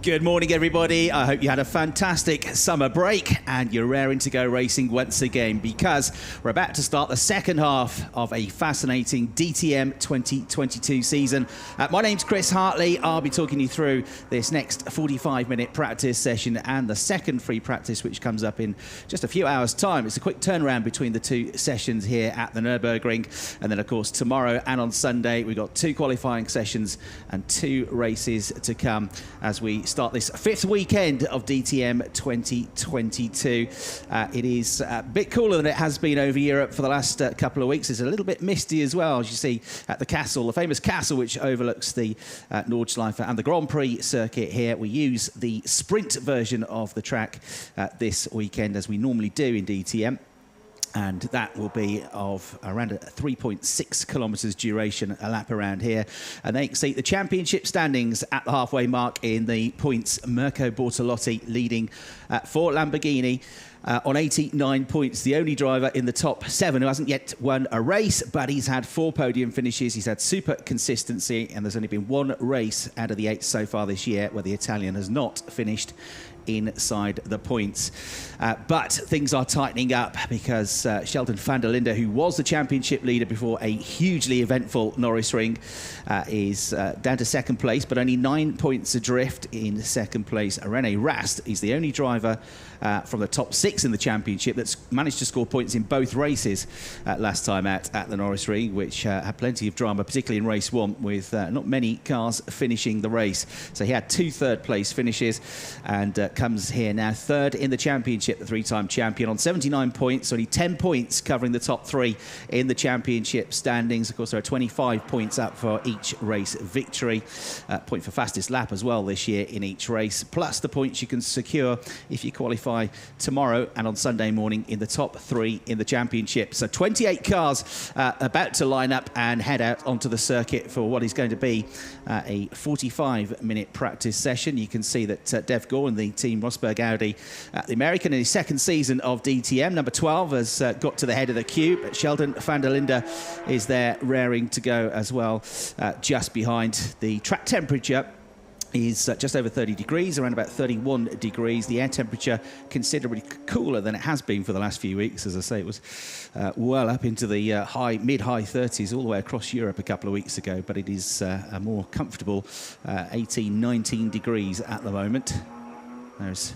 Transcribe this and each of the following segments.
Good morning, everybody. I hope you had a fantastic summer break and you're raring to go racing once again, because we're about to start the second half of a fascinating DTM 2022 season. My name's Chris Hartley. I'll be talking you through this next 45-minute practice session and the second free practice, which comes up in just a few hours' time. It's a quick turnaround between the two sessions here at the Nürburgring. And then, of course, tomorrow and on Sunday, we've got two qualifying sessions and two races to come as we start this fifth weekend of DTM 2022. It is a bit cooler than it has been over Europe for the last couple of weeks. It's a little bit misty as well, as you see at the castle, the famous castle which overlooks the Nordschleife and the Grand Prix circuit here. We use the sprint version of the track this weekend, as we normally do in DTM. And that will be of around a 3.6 kilometres duration, a lap around here. And they can see the championship standings at the halfway mark in the points. Mirko Bortolotti leading for Lamborghini on 89 points. The only driver in the top 7 who hasn't yet won a race, but he's had 4 podium finishes. He's had super consistency, and there's only been 1 race out of the 8 so far this year where the Italian has not finished inside the points. But things are tightening up, because Sheldon van der Linde, who was the championship leader before a hugely eventful Norris Ring, is down to second place, but only 9 points adrift in second place. René Rast is the only driver from the top 6 in the championship that's managed to score points in both races last time out at the Norris Ring, which had plenty of drama, particularly in race 1, with not many cars finishing the race. So he had 2 third-place finishes and comes here now third in the championship, the 3-time champion, on 79 points, only 10 points covering the top 3 in the championship standings. Of course, there are 25 points up for each race victory, point for fastest lap as well this year in each race, plus the points you can secure if you qualify tomorrow and on Sunday morning in the top 3 in the championship. So 28 cars about to line up and head out onto the circuit for what is going to be a 45-minute practice session. You can see that Dev Gore and the team Rosberg Audi, the American in his second season of DTM, number 12, has got to the head of the queue. But Sheldon van der Linde is there raring to go as well, just behind. The track temperature is just over 30 degrees, around about 31 degrees. The air temperature considerably cooler than it has been for the last few weeks. As I say, it was well up into the mid-high 30s all the way across Europe a couple of weeks ago, but it is a more comfortable 18, 19 degrees at the moment. There's,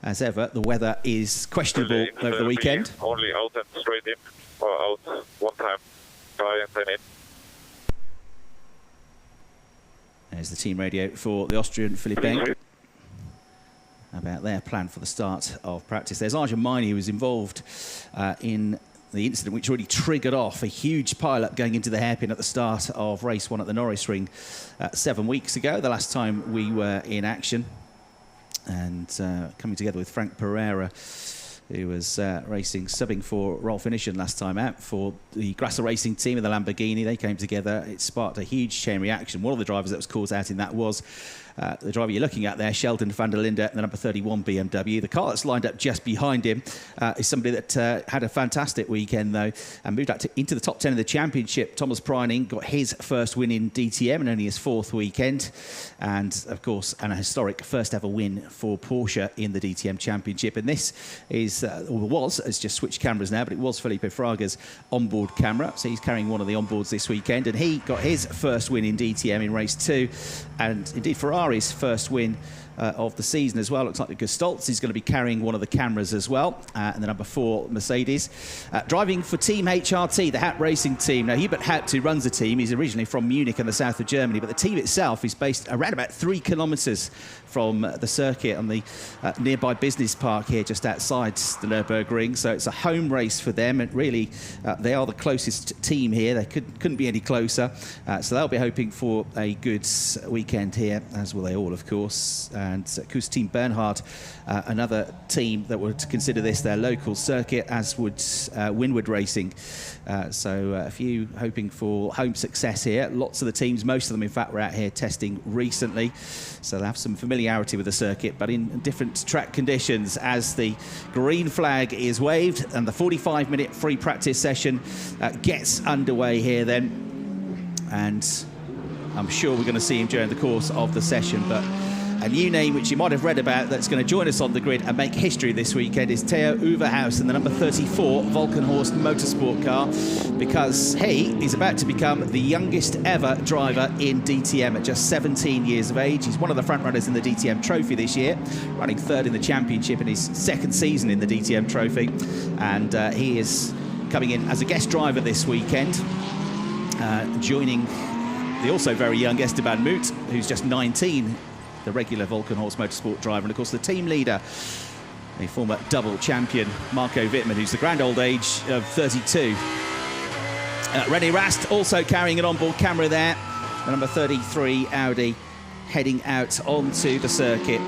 as ever, the weather is questionable over the weekend. Only out and straight in, or out one time, try and then in. There's the team radio for the Austrian Philipp Eng about their plan for the start of practice. There's Arjun Maini, who was involved in the incident which already triggered off a huge pile-up going into the hairpin at the start of race 1 at the Norris Ring 7 weeks ago, the last time we were in action. And coming together with Frank Pereira, who was subbing for Rolf Inischen last time out for the Grasser Racing team and the Lamborghini. They came together. It sparked a huge chain reaction. One of the drivers that was caught out in that was the driver you're looking at there, Sheldon van der Linde, the number 31 BMW. The car that's lined up just behind him is somebody that had a fantastic weekend, though, and moved up into the top 10 of the championship. Thomas Preining got his first win in DTM and only his 4th weekend. And, of course, an historic first ever win for Porsche in the DTM Championship. And this is, it's just switched cameras now, but it was Felipe Fraga's onboard camera. So he's carrying one of the onboards this weekend. And he got his first win in DTM in race 2. And, indeed, Ferrari's first win of the season as well. Looks like Gus Stoltz is going to be carrying one of the cameras as well. And the number 4 Mercedes. Driving for Team HRT, the Hatt Racing team. Now, Hubert Hatt, who runs the team, he's originally from Munich in the south of Germany, but the team itself is based around about 3 kilometres from the circuit on the nearby business park here just outside the Nürburgring. So it's a home race for them, and really they are the closest team here. They couldn't be any closer. So they'll be hoping for a good weekend here, as will they all, of course. And Kuss Team Bernhard, another team that would consider this their local circuit, as would Winward Racing. So a few hoping for home success here. Lots of the teams, most of them in fact, were out here testing recently, so they'll have some familiarity with the circuit, but in different track conditions. As the green flag is waved and the 45-minute free practice session gets underway here then, and I'm sure we're going to see him during the course of the session, but A new name which you might have read about that's going to join us on the grid and make history this weekend is Theo Uverhaus in the number 34 Volkenhorst Motorsport car, because he is about to become the youngest ever driver in DTM at just 17 years of age. He's one of the front runners in the DTM Trophy this year, running third in the championship in his second season in the DTM Trophy, and he is coming in as a guest driver this weekend, joining the also very young Esteban Moot, who's just 19, the regular Volkenhorst Motorsport driver, and of course the team leader, a former double champion, Marco Wittmann, who's the grand old age of 32. René Rast also carrying an onboard camera there, the number 33 Audi heading out onto the circuit.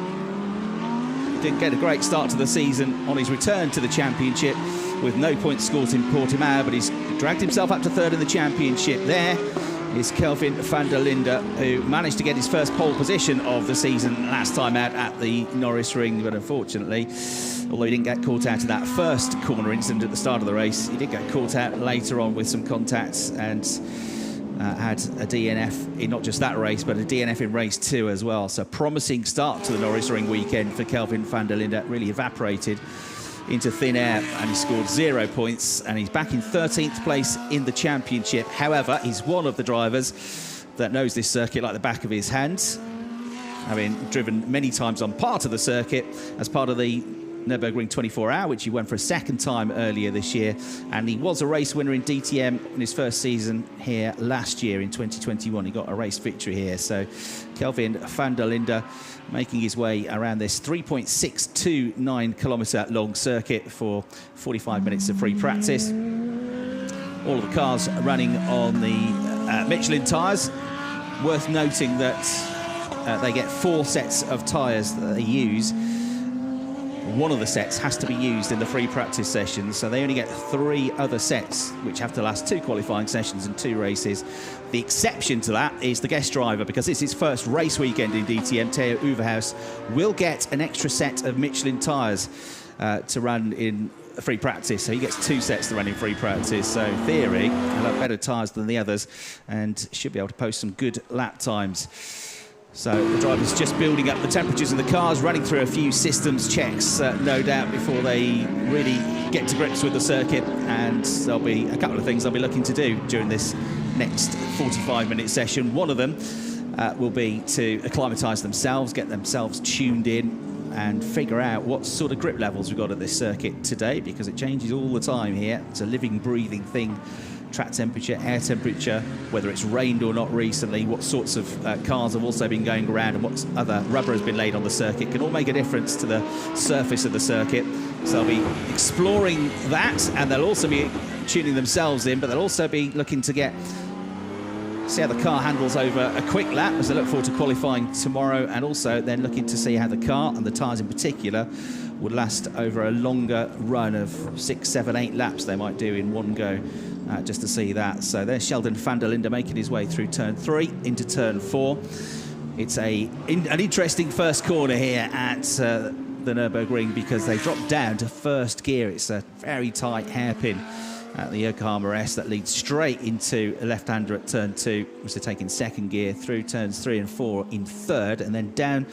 Didn't get a great start to the season on his return to the championship, with no points scored in Portimao, but he's dragged himself up to third in the championship. There is Kelvin van der Linde, who managed to get his first pole position of the season last time out at the Nürburgring, but unfortunately, although he didn't get caught out of that first corner incident at the start of the race, he did get caught out later on with some contacts and had a DNF in not just that race, but a DNF in race 2 as well. So promising start to the Nürburgring weekend for Kelvin van der Linde, really evaporated into thin air, and he scored 0 points, and he's back in 13th place in the championship. However, he's one of the drivers that knows this circuit like the back of his hand, having driven many times on part of the circuit as part of the Nürburgring 24-hour, which he won for a second time earlier this year, and he was a race winner in DTM in his first season here last year in 2021. He got a race victory here. So Kelvin van der Linde making his way around this 3.629 kilometre long circuit for 45 minutes of free practice. All of the cars running on the Michelin tyres. Worth noting that they get 4 sets of tyres that they use. One of the sets has to be used in the free practice sessions, so they only get 3 other sets, which have to last 2 qualifying sessions and 2 races. The exception to that is the guest driver, because it's his first race weekend in DTM. Theo Uverhaus will get an extra set of Michelin tyres to run in free practice, so he gets 2 sets to run in free practice. So in theory, he'll have better tyres than the others and should be able to post some good lap times. So the driver's just building up the temperatures in the cars, running through a few systems checks, no doubt, before they really get to grips with the circuit. And there'll be a couple of things they'll be looking to do during this next 45-minute session. One of them will be to acclimatise themselves, get themselves tuned in and figure out what sort of grip levels we've got at this circuit today, because it changes all the time here. It's a living, breathing thing. Track temperature, air temperature, whether it's rained or not recently, what sorts of cars have also been going around, and what other rubber has been laid on the circuit can all make a difference to the surface of the circuit. So they'll be exploring that, and they'll also be tuning themselves in, but they'll also be looking to see how the car handles over a quick lap as they look forward to qualifying tomorrow, and also then looking to see how the car, and the tyres in particular, would last over a longer run of 6, 7, 8 laps they might do in one go. Just to see that. So there's Sheldon van der Linde making his way through turn 3 into turn 4. It's an interesting first corner here at the Nürburgring, because they drop down to first gear. It's a very tight hairpin at the Yokohama S that leads straight into a left-hander at turn 2, which they take in second gear, through turns 3 and 4 in third, and then down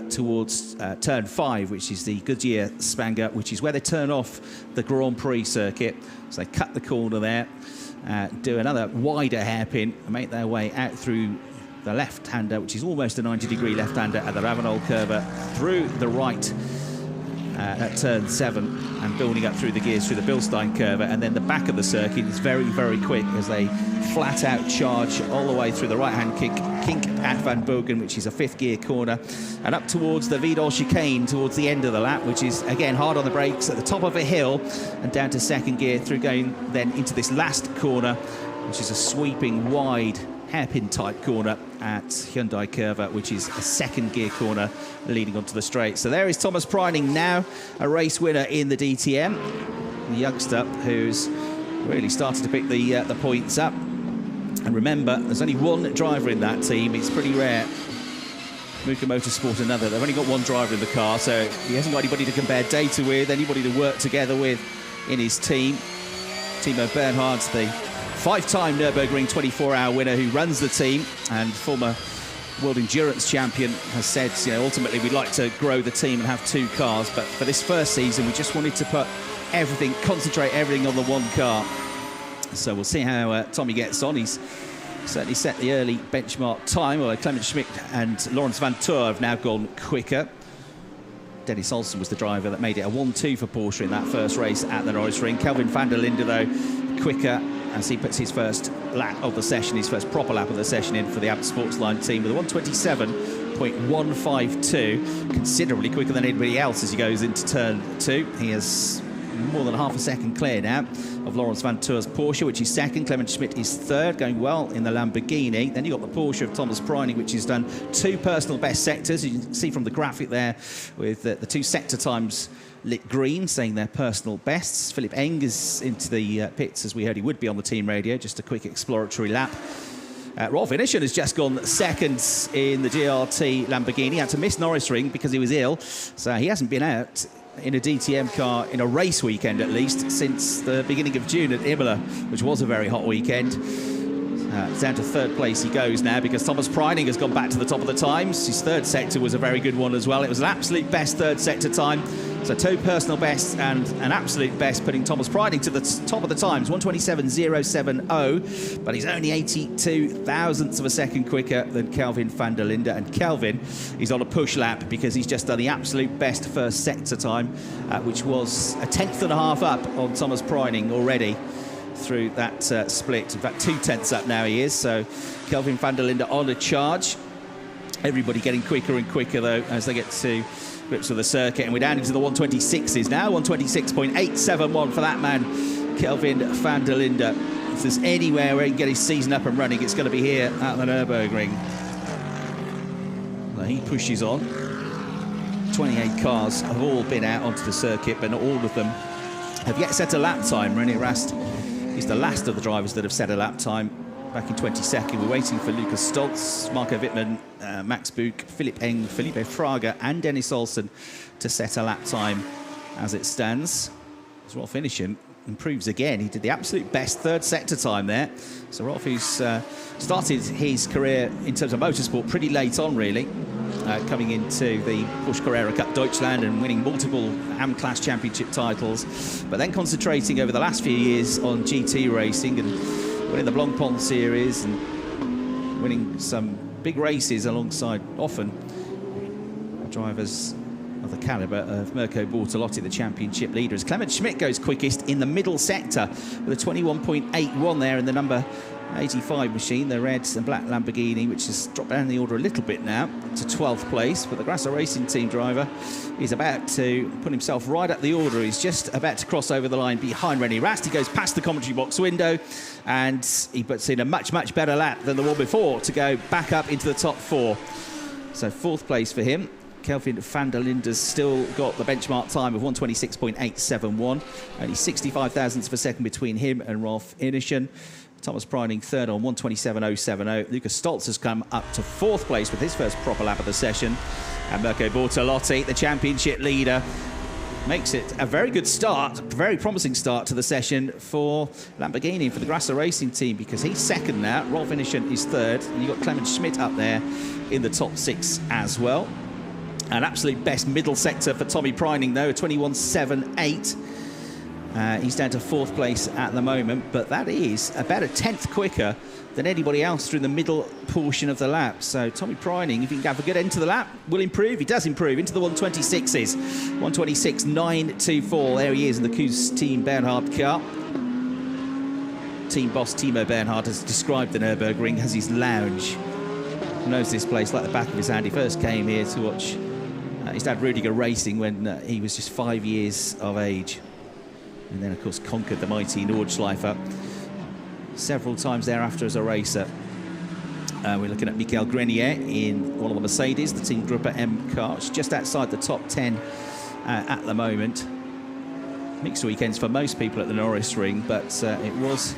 towards turn 5, which is the Goodyear Spanger, which is where they turn off the Grand Prix circuit. So they cut the corner there, do another wider hairpin, and make their way out through the left-hander, which is almost a 90-degree left-hander at the Ravenol curve, through the right at turn 7, and building up through the gears through the Bilstein curve, and then the back of the circuit is very, very quick as they flat out charge all the way through the right-hand kink at Van Bogen, which is a 5th gear corner, and up towards the Vidal chicane towards the end of the lap, which is again hard on the brakes at the top of a hill, and down to second gear through going then into this last corner, which is a sweeping wide hairpin type corner at Hyundai Curva, which is a second gear corner leading onto the straight. So there is Thomas Preining, now a race winner in the DTM, the youngster who's really started to pick the points up. And remember, there's only one driver in that team. It's pretty rare. Muka Motorsport another. They've only got one driver in the car, so he hasn't got anybody to compare data with, anybody to work together with in his team. Timo Bernhard's the 5-time Nürburgring 24-hour winner who runs the team, and former World Endurance Champion, has said, you know, ultimately we'd like to grow the team and have 2 cars, but for this first season we just wanted to put concentrate everything on the 1 car. So we'll see how Tommy gets on. He's certainly set the early benchmark time, although Clement Schmidt and Laurens Vanthoor have now gone quicker. Dennis Olsen was the driver that made it a 1-2 for Porsche in that first race at the Nürburgring. Kelvin van der Linde, though, quicker as he puts his first lap of the session, his first proper lap of the session in for the Abt Sportsline team with a 1:27.152, considerably quicker than anybody else as he goes into turn 2. He is more than half a second clear now of Laurens Vanthoor's Porsche, which is second. Clement Schmidt is third, going well in the Lamborghini. Then you've got the Porsche of Thomas Preining, which has done 2 personal best sectors. You can see from the graphic there with the 2 sector times lit green, saying their personal bests. Philip Eng is into the pits, as we heard he would be on the team radio. Just a quick exploratory lap. Rolf Innishan has just gone second in the GRT Lamborghini. He had to miss Nürburgring because he was ill, so he hasn't been out in a DTM car in a race weekend, at least, since the beginning of June at Imola, which was a very hot weekend. Down to 3rd place he goes now because Thomas Preining has gone back to the top of the times. His 3rd sector was a very good one as well. It was an absolute best 3rd sector time. So 2 personal bests and an absolute best, putting Thomas Preining to the top of the times, 1:27.070, but he's only 82 thousandths of a second quicker than Kelvin van der Linde. And Kelvin is on a push lap because he's just done the absolute best first sector time, which was a 1/10.5 up on Thomas Preining already through that split. In fact, 2/10 up now he is. So Kelvin van der Linde on a charge. Everybody getting quicker and quicker, though, as they get to grips with the circuit, and we're down into the 1:26s now. 1:26.871 for that man, Kelvin van der Linde. If there's anywhere where he can get his season up and running, it's going to be here at the Nürburgring. Well, he pushes on. 28 cars have all been out onto the circuit, but not all of them have yet set a lap time. René Rast is the last of the drivers that have set a lap time. Back in 22nd, we're waiting for Lucas Stoltz, Marco Wittmann, Max Buch, Philip Eng, Felipe Fraga and Dennis Olsen to set a lap time as it stands. As Rolf Innishan improves again. He did the absolute best 3rd sector time there. So Rolf, who's started his career in terms of motorsport pretty late on, really, coming into the Porsche Carrera Cup Deutschland and winning multiple AM-class championship titles, but then concentrating over the last few years on GT racing and winning the Blancpain series and winning some big races alongside often drivers of the calibre of Mirko Bortolotti, the championship leader. As Clement Schmidt goes quickest in the middle sector with a 21.81 there in the number 85 machine, the red and black Lamborghini, which has dropped down the order a little bit now to 12th place. But the Grasser Racing Team driver is about to put himself right up the order. He's just about to cross over the line behind René Rast. He goes past the commentary box window and he puts in a much, much better lap than the one before to go back up into the top 4. So 4th place for him. Kelvin van der Linde's still got the benchmark time of 1:26.871. Only 65 thousandths of a second between him and Rolf Innishan. Thomas Preining 3rd on 1:27.070. Lucas Stoltz has come up to 4th place with his first proper lap of the session. And Mirko Bortolotti, the championship leader, makes it a very good start, a very promising start to the session for Lamborghini, for the Grasser Racing Team, because he's 2nd now. Rolf Innishan is 3rd. And you've got Clement Schmidt up there in the top 6 as well. An absolute best middle sector for Tommy Preining, though, 21.78. He's down to 4th place at the moment, but that is about a 10th quicker than anybody else through the middle portion of the lap. So Tommy Preining, if he can have a good end to the lap, will improve. He does improve into the 1:26s. 1:26.924. There he is in the Kuss Team Bernhard car. Team boss Timo Bernhard has described the Nürburgring as his lounge. He knows this place like the back of his hand. He first came here to watch his dad Rudiger racing when he was just 5 years of age. And then, of course, conquered the mighty Nordschleifer several times thereafter as a racer. We're looking at Michael Grenier in one of the Mercedes, the Team Gruppe M car. It's just outside the top 10 at the moment. Mixed weekends for most people at the Nürburgring, but it was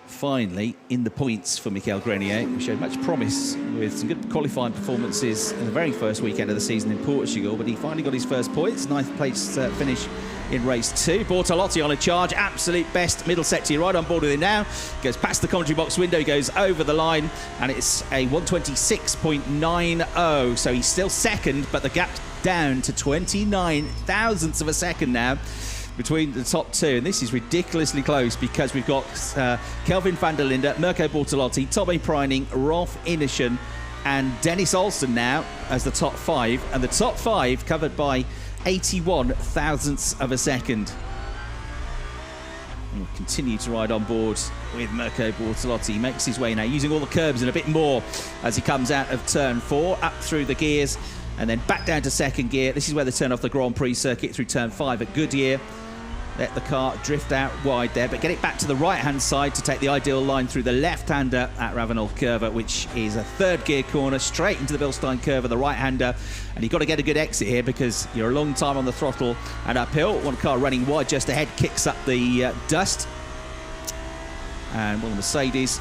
finally in the points for Michael Grenier, who showed much promise with some good qualifying performances in the very first weekend of the season in Portugal, but he finally got his first points. 9th place finish in race 2. Bortolotti on a charge, absolute best middle sector. You're right on board with him now. Goes past the commentary box window, goes over the line, and it's a 1:26.90. So he's still second, but the gap down to 29 thousandths of a second now between the top two, and this is ridiculously close because we've got Kelvin van der Linde, Mirko Bortolotti, Tommy Preining, Rolf Innerschen and Dennis Olsen now as the top 5, and the top 5 covered by 81 thousandths of a second. And we'll continue to ride on board with Mirko Bortolotti. He makes his way now using all the curbs and a bit more as he comes out of turn 4, up through the gears and then back down to second gear. This is where they turn off the Grand Prix circuit through turn 5 at Goodyear. Let the car drift out wide there, but get it back to the right-hand side to take the ideal line through the left-hander at Ravenel Curve, which is a third gear corner, straight into the Bilstein Curve of the right-hander. And you've got to get a good exit here because you're a long time on the throttle and uphill. One car running wide just ahead kicks up the dust. And one of the Mercedes,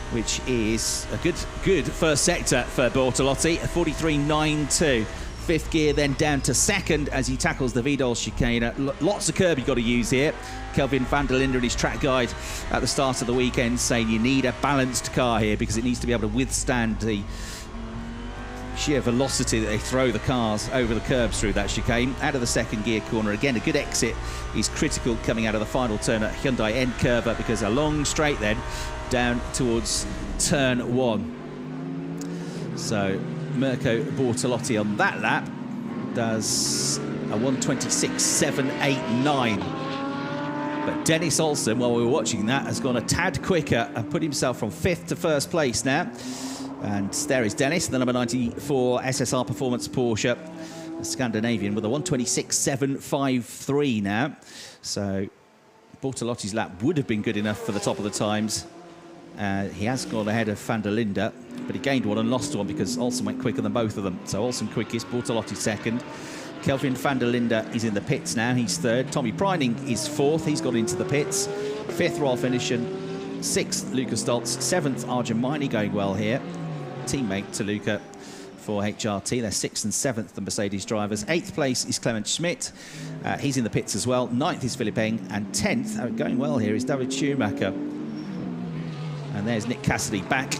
which is a good first sector for Bortolotti, a 43.92. Fifth gear, then down to second as he tackles the Vidal chicane. Lots of curb you've got to use here. Kelvin van der Linde and his track guide at the start of the weekend saying you need a balanced car here because it needs to be able to withstand the sheer velocity that they throw the cars over the curbs through that chicane. Out of the second gear corner, again, a good exit is critical coming out of the final turn at Hyundai End Curve because a long straight then down towards turn 1. So Mirko Bortolotti on that lap does a 1:26.789. But Dennis Olsen, while we were watching that, has gone a tad quicker and put himself from 5th to 1st place now. And there is Dennis, the number 94 SSR Performance Porsche, a Scandinavian, with a 1:26.753 now. So Bortolotti's lap would have been good enough for the top of the times. He has gone ahead of van der Linde, but he gained one and lost one because Olsen went quicker than both of them. So Olsen quickest, Bortolotti second. Kelvin van der Linde is in the pits now, he's third. Tommy Preining is 4th, he's got into the pits. 5th, Rolf Innerschen. 6th, Luca Stoltz. 7th, Arjun Maini going well here. Teammate to Luca for HRT. They're 6th and 7th, the Mercedes drivers. 8th place is Clement Schmidt. He's in the pits as well. 9th is Philipp Eng. And 10th, going well here, is David Schumacher. And there's Nick Cassidy back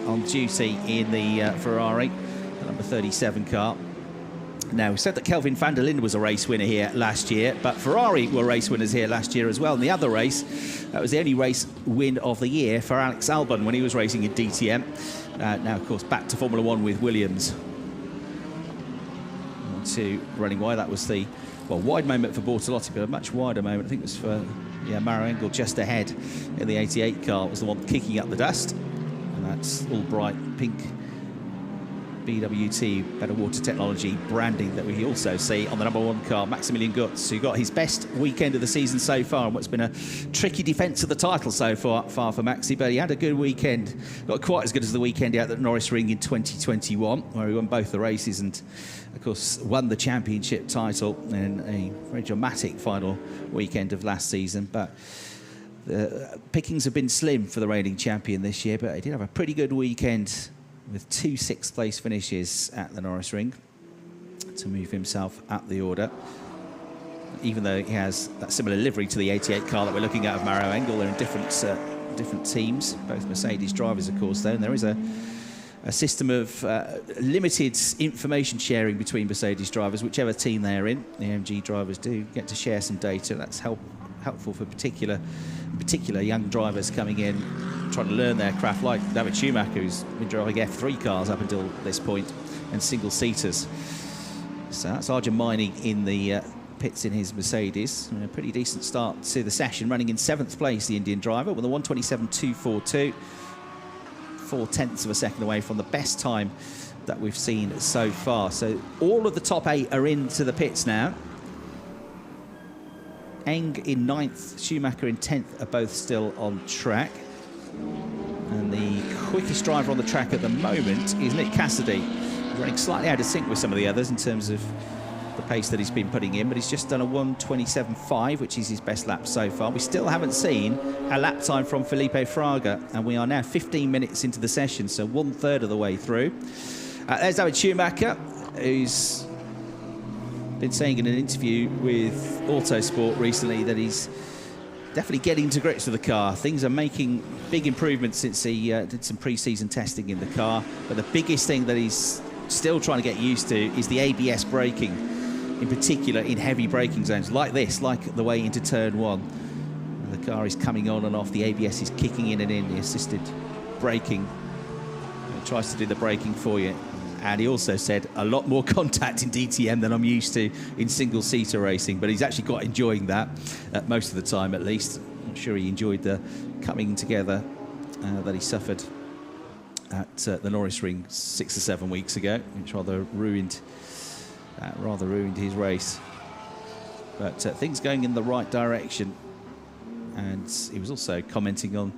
on duty in the Ferrari, the number 37 car. Now, we said that Kelvin van der Linde was a race winner here last year, but Ferrari were race winners here last year as well. In the other race, that was the only race win of the year for Alex Albon when he was racing in DTM. Now, of course, back to Formula 1 with Williams. 1-2 running wide. That was the wide moment for Bortolotti, but a much wider moment. I think it was for Maro Engel just ahead in the 88 car. It was the one kicking up the dust. And that's all bright pink BWT, Better Water Technology branding that we also see on the number 1 car, Maximilian Gutz, who got his best weekend of the season so far and what's been a tricky defence of the title so far for Maxi, but he had a good weekend. Not quite as good as the weekend out at Nürburgring in 2021, where he won both the races and, of course, won the championship title in a very dramatic final weekend of last season. But the pickings have been slim for the reigning champion this year, but he did have a pretty good weekend with 2 6th-place finishes at the Nürburgring to move himself up the order. Even though he has that similar livery to the 88 car that we're looking at of Maro Engel, they're in different teams, both Mercedes drivers, of course, though, and there is a system of limited information sharing between Mercedes drivers, whichever team they're in. The AMG drivers do get to share some data. That's helpful for particular young drivers coming in, trying to learn their craft, like David Schumacher, who's been driving F3 cars up until this point, and single-seaters. So that's Arjun Maini in the pits in his Mercedes. A pretty decent start to the session, running in 7th place, the Indian driver, with a 1:27.242. 0.4 of a second away from the best time that we've seen so far. So all of the top 8 are into the pits now. Eng in 9th, Schumacher in 10th are both still on track. And the quickest driver on the track at the moment is Nick Cassidy. He's running slightly out of sync with some of the others in terms of the pace that he's been putting in, but he's just done a 1:27.5, which is his best lap so far. We still haven't seen a lap time from Felipe Fraga, and we are now 15 minutes into the session, so 1/3 of the way through. There's David Schumacher, who's been saying in an interview with Autosport recently that he's definitely getting to grips with the car. Things are making big improvements since he did some pre-season testing in the car. But the biggest thing that he's still trying to get used to is the ABS braking, in particular in heavy braking zones like this, like the way into turn 1. And the car is coming on and off, the ABS is kicking in and in, the assisted braking. It tries to do the braking for you. And he also said a lot more contact in DTM than I'm used to in single-seater racing, but he's actually quite enjoying that most of the time, at least. I'm sure he enjoyed the coming together that he suffered at the Nürburgring 6 or 7 weeks ago, which rather ruined his race. But things going in the right direction. And he was also commenting on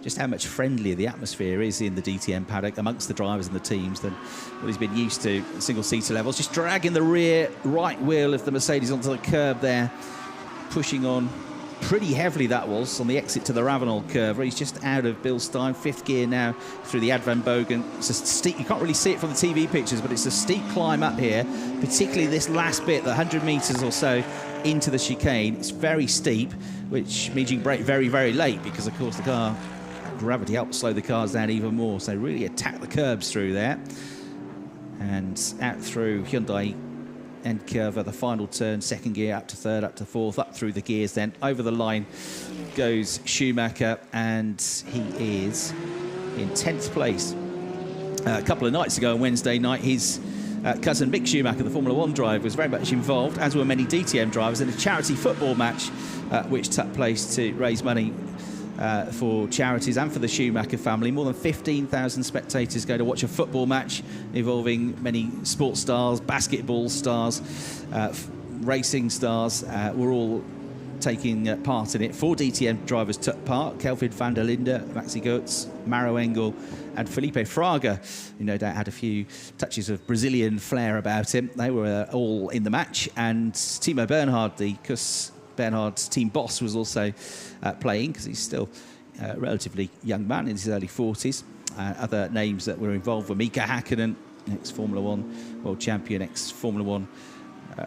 just how much friendlier the atmosphere is in the DTM paddock amongst the drivers and the teams than what he's been used to at single-seater levels. Just dragging the rear right wheel of the Mercedes onto the curb there, pushing on pretty heavily. That was on the exit to the Ravenel curve, where he's just out of Bill Stein, 5th gear now through the Ad Van Bogen. It's a steep, you can't really see it from the TV pictures, but it's a steep climb up here, particularly this last bit, the 100 metres or so into the chicane. It's very steep, which means you can brake very, very late because, of course, the car gravity helps slow the cars down even more. So really attack the curbs through there. And out through Hyundai end curve, the final turn, 2nd gear, up to 3rd, up to 4th, up through the gears, then over the line goes Schumacher, and he is in 10th place. A couple of nights ago on Wednesday night, his cousin Mick Schumacher, the Formula 1 driver, was very much involved, as were many DTM drivers, in a charity football match which took place to raise money for charities and for the Schumacher family. More than 15,000 spectators go to watch a football match involving many sports stars, basketball stars, racing stars. Were all taking part in it. 4 DTM drivers took part: Kelvin van der Linde, Maxi Goetz, Maro Engel and Felipe Fraga, who no doubt had a few touches of Brazilian flair about him. They were all in the match, and Timo Bernhard, the Kuss Bernhard's team boss, was also playing, because he's still a relatively young man in his early 40s. Other names that were involved were Mika Hakkinen, ex-Formula 1 world champion, ex-Formula 1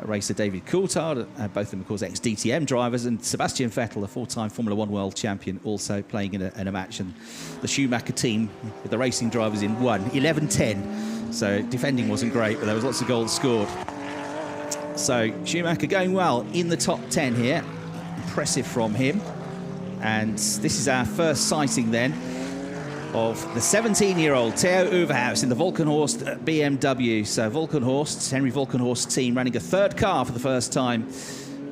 racer David Coulthard, both of them, of course, ex-DTM drivers, and Sebastian Vettel, a 4-time Formula 1 world champion, also playing in a match. And the Schumacher team, with the racing drivers in, won 11-10. So defending wasn't great, but there was lots of goals scored. So Schumacher going well in the top 10 here. Impressive from him. And this is our first sighting then of the 17-year-old Theo Uverhaus in the Volkenhorst BMW. So Volkenhorst, Henry Volkenhorst team, running a 3rd car for the first time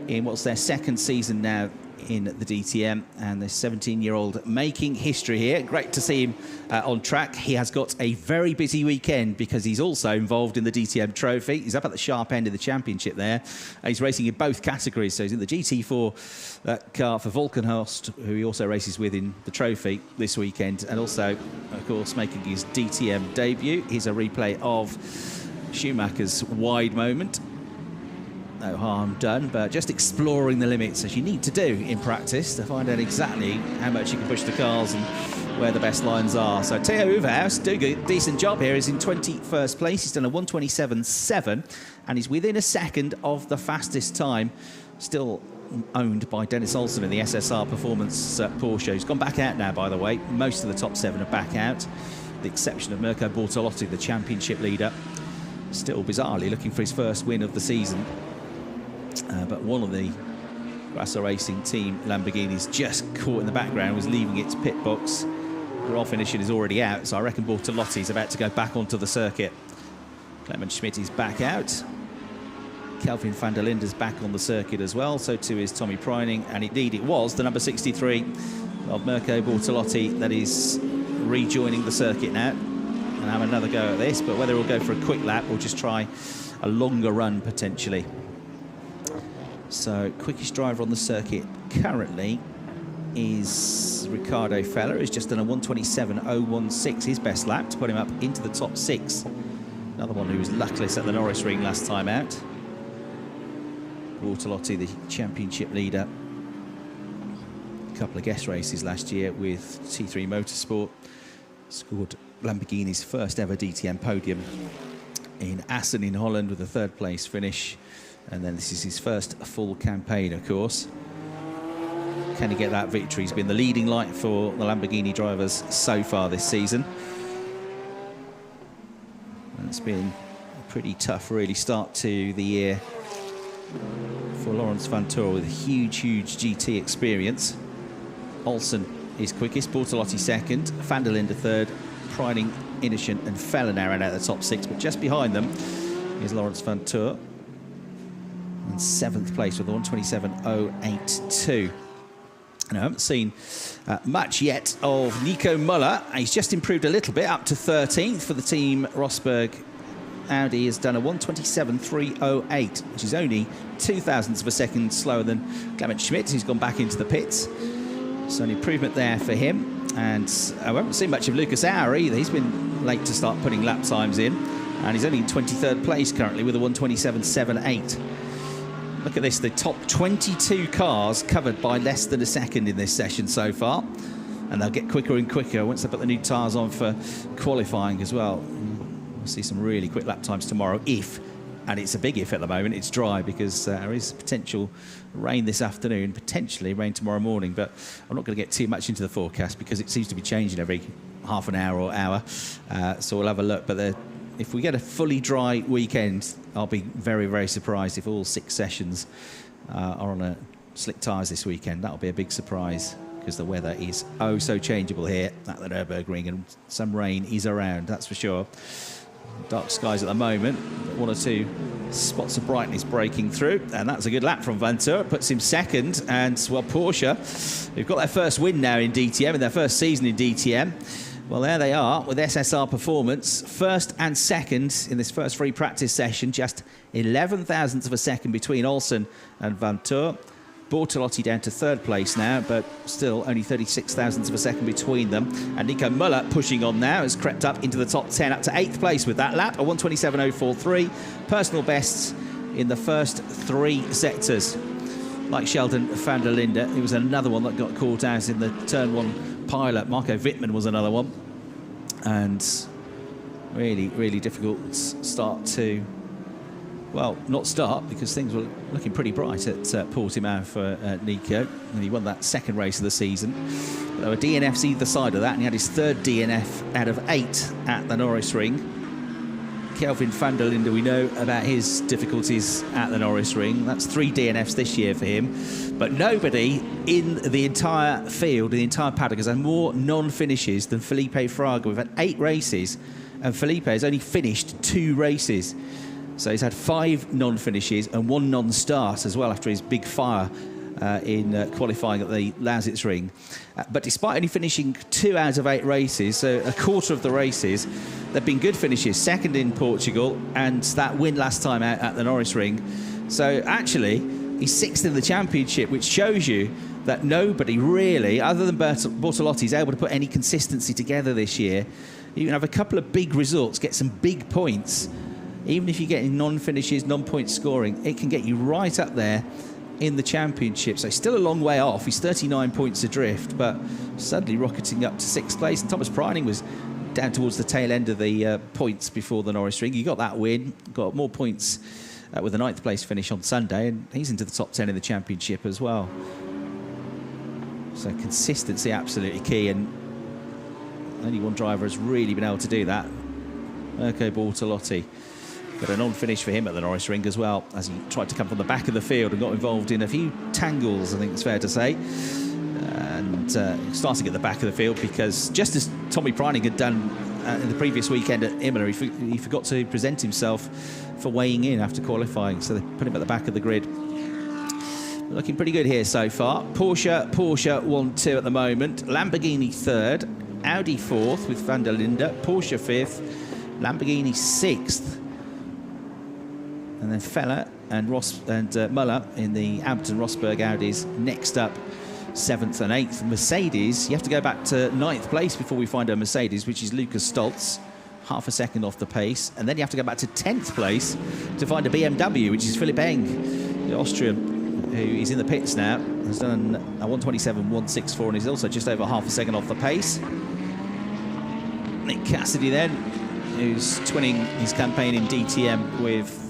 in what's their 2nd season now in the DTM, and the 17-year-old making history here. Great to see him on track. He has got a very busy weekend because he's also involved in the DTM Trophy. He's up at the sharp end of the championship there. He's racing in both categories, so he's in the GT4 car for Volkenhorst, who he also races with in the Trophy this weekend, and also, of course, making his DTM debut. Here's a replay of Schumacher's wide moment. No harm done, but just exploring the limits, as you need to do in practice, to find out exactly how much you can push the cars and where the best lines are. So Theo Uverhaus doing a decent job here. He's in 21st place. He's done a 1:27.7, and he's within a second of the fastest time, still owned by Dennis Olsen in the SSR Performance Porsche. He's gone back out now, by the way. Most of the top 7 are back out, with the exception of Mirko Bortolotti, the championship leader, still bizarrely looking for his first win of the season. But one of the Grasser Racing team Lamborghinis just caught in the background, was leaving its pit box. Raw finishing is already out, so I reckon Bortolotti is about to go back onto the circuit. Clement Schmidt is back out. Kelvin van der Linde is back on the circuit as well, so too is Tommy Preining, and indeed it was the number 63 of Mirko Bortolotti that is rejoining the circuit now and have another go at this, but whether he'll go for a quick lap or just try a longer run potentially. So quickest driver on the circuit currently is Ricardo Feller, who's just done a 1:27.016, his best lap, to put him up into the top 6. Another one who was luckless at the Nürburgring last time out. Bortolotti, the championship leader. A couple of guest races last year with T3 Motorsport. Scored Lamborghini's first ever DTM podium in Assen in Holland with a 3rd place finish. And then this is his first full campaign, of course. Can he get that victory? He's been the leading light for the Lamborghini drivers so far this season. And it's been a pretty tough, really, start to the year for Laurens Vanthoor with huge GT experience. Olsen is quickest, Bortolotti second, Van der Linde third, Preining, Ineschen and Fellenaar out of the top 6, but just behind them is Laurens Vanthoor in 7th place with a 1:27.082. And I haven't seen much yet of Nico Müller. He's just improved a little bit, up to 13th for the team Rosberg. Audi has done a 1:27.308, which is only 0.02 of a second slower than Clement Schmidt, who's gone back into the pits. So an improvement there for him. And I haven't seen much of Lucas Auer either. He's been late to start putting lap times in. And he's only in 23rd place currently with a 1:27.78. Look at this, the top 22 cars covered by less than a second in this session so far. And they'll get quicker and quicker once they put the new tyres on for qualifying as well. We'll see some really quick lap times tomorrow if, and it's a big if at the moment, it's dry, because there is potential rain this afternoon, potentially rain tomorrow morning, but I'm not going to get too much into the forecast because it seems to be changing every half an hour or hour. So we'll have a look, but if we get a fully dry weekend, I'll be very surprised if all 6 sessions are on slick tyres this weekend. That'll be a big surprise because the weather is oh so changeable here at the Nürburgring, and some rain is around, that's for sure. Dark skies at the moment, but 1 or 2 spots of brightness breaking through, and that's a good lap from Vanthoor. Puts him second, and well, Porsche, who've got their first win now in DTM, in their first season in DTM. Well, there they are with SSR Performance, first and second in this first free practice session, just 0.11 of a second between Olsen and Vanthoor. Bortolotti down to 3rd place now, but still only 36,000 of a second between them. And Nico Müller pushing on now, has crept up into the top 10, up to 8th place with that lap, a 1:27.043. Personal bests in the first 3 sectors. Like Sheldon van der Linde, it was another one that got caught out in the Turn 1 pilot. Marco Wittmann was another one. And really difficult start to, well, not start, because things were looking pretty bright at Portimao for Nico, and he won that 2nd race of the season. But there were DNFs either side of that, and he had his 3rd DNF out of 8 at the Nürburgring. Kelvin van der Linde, we know about his difficulties at the Nürburgring. That's 3 DNFs this year for him. But nobody in the entire field, the entire paddock, has had more non-finishes than Felipe Fraga. We've had 8 races, and Felipe has only finished 2 races. So he's had 5 non-finishes and 1 non-start as well after his big fire in qualifying at the Lausitzring. But despite only finishing 2 out of 8 races, so a quarter of the races, they've been good finishes. 2nd in Portugal, and that win last time out at the Nürburgring. So actually, he's 6th in the championship, which shows you that nobody really, other than Bortolotti, is able to put any consistency together this year. You can have a couple of big results, get some big points. Even if you're getting non-finishes, non-point scoring, it can get you right up there in the championship. So he's still a long way off. He's 39 points adrift, but suddenly rocketing up to 6th place. And Thomas Preining was down towards the tail end of the points before the Nürburgring. He got that win, got more points with a 9th place finish on Sunday, and he's into the top 10 in the championship as well. So consistency absolutely key, and only one driver has really been able to do that. Mirko Bortolotti. Got a non-finish for him at the Nürburgring as well, as he tried to come from the back of the field and got involved in a few tangles, I think it's fair to say. And starting at the back of the field, because just as Tommy Preining had done in the previous weekend at Imola, he forgot to present himself for weighing in after qualifying, so they put him at the back of the grid. Looking pretty good here so far. Porsche 1-2 at the moment. Lamborghini 3rd. Audi 4th with van der Linde. Porsche 5th. Lamborghini 6th. And then Feller and Müller in the Ampton Rosberg Audis next up, 7th and 8th. Mercedes, you have to go back to 9th place before we find a Mercedes, which is Lucas Stoltz, half a second off the pace. And then you have to go back to 10th place to find a BMW, which is Philipp Eng, the Austrian, who is in the pits now, has done a 1:27.164, and he's also just over half a second off the pace. Nick Cassidy then, who's twinning his campaign in DTM with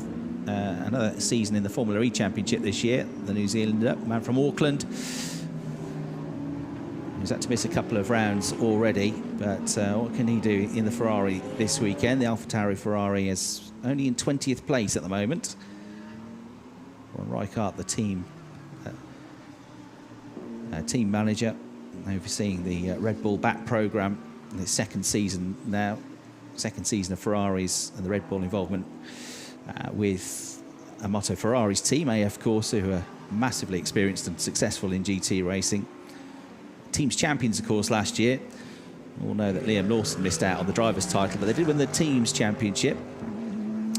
another season in the Formula E Championship this year. The New Zealander, man from Auckland. He's had to miss a couple of rounds already, but what can he do in the Ferrari this weekend? The AlphaTauri Ferrari is only in 20th place at the moment. Ron Rijkaard, the team manager, overseeing the Red Bull back program in its second season now. Second season of Ferraris and the Red Bull involvement with Moto Ferrari's team, AF Corsa, who are massively experienced and successful in GT racing. Teams champions, of course, last year. We all know that Liam Lawson missed out on the driver's title, but they did win the teams championship.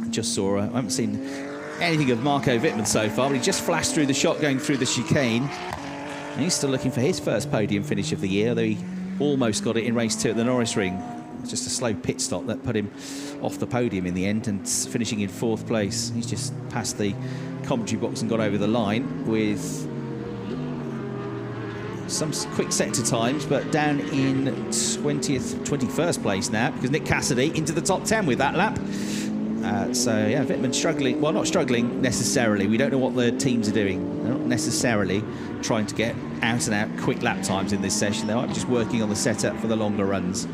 Just saw, I haven't seen anything of Marco Wittmann so far, but he just flashed through the shot going through the chicane. And he's still looking for his first podium finish of the year, though he almost got it in race 2 at the Nürburgring. Just a slow pit stop that put him off the podium in the end, and finishing in 4th place. He's just passed the commentary box and got over the line with some quick sector times, but down in 21st place now, because Nick Cassidy into the top 10 with that lap. So yeah, Wittmann struggling, well, not struggling necessarily. We don't know what the teams are doing. They're not necessarily trying to get out and out quick lap times in this session. They might be just working on the setup for the longer runs.